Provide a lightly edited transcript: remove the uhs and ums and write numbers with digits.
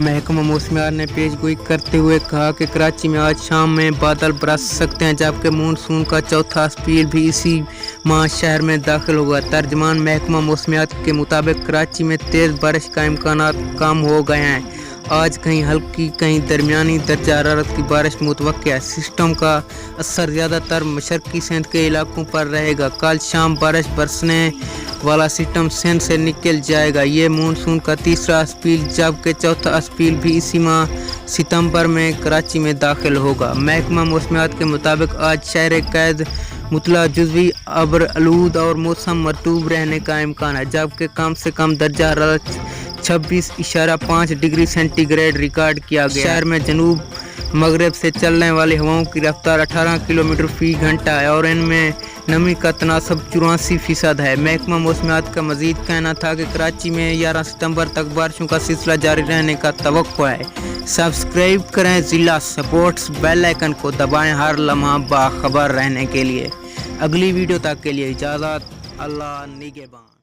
महकमा मौसमियात ने पेशगोई करते हुए कहा कि कराची में आज शाम में बादल बरस सकते हैं, जबकि मानसून का चौथा स्पेल भी इसी माह शहर में दाखिल होगा। तर्जमान महकमा मौसमियात के मुताबिक कराची में तेज़ बारिश का इम्कानात कम हो गए हैं। आज कहीं हल्की कहीं दरमियानी दर्जा हरारत की बारिश मुतवक्किल है। सिस्टम का असर ज़्यादातर मशरक़ी सिंध के इलाकों पर रहेगा। कल शाम बारिश बरसने वाला सिस्टम सिंध से निकल जाएगा। ये मानसून का तीसरा स्पेल जबकि चौथा स्पेल भी इसी माह सितंबर में कराची में दाखिल होगा। महकमा मौसमियात के मुताबिक आज शहर कैद मुतला जुज़वी अब्र आलूद और मौसम मरतूब रहने का इम्कान है, जबकि कम से कम दर्जा हरारत 26.5 डिग्री सेंटीग्रेड रिकॉर्ड किया गया। शहर में जनूब मगरब से चलने वाली हवाओं की रफ्तार 18 किलोमीटर फी घंटा है और इनमें नमी का तनासब 84% है। महकमा मौसमियात का मजीद कहना था कि कराची में 11 सितंबर तक बारिशों का सिलसिला जारी रहने का तवक्को है। सब्सक्राइब करें ज़िला स्पोर्ट्स, बेल आइकन को दबाएं हर लम्हा बाखबर रहने के लिए। अगली वीडियो तक के लिए इजाज़त। अल्लाह निगहबान।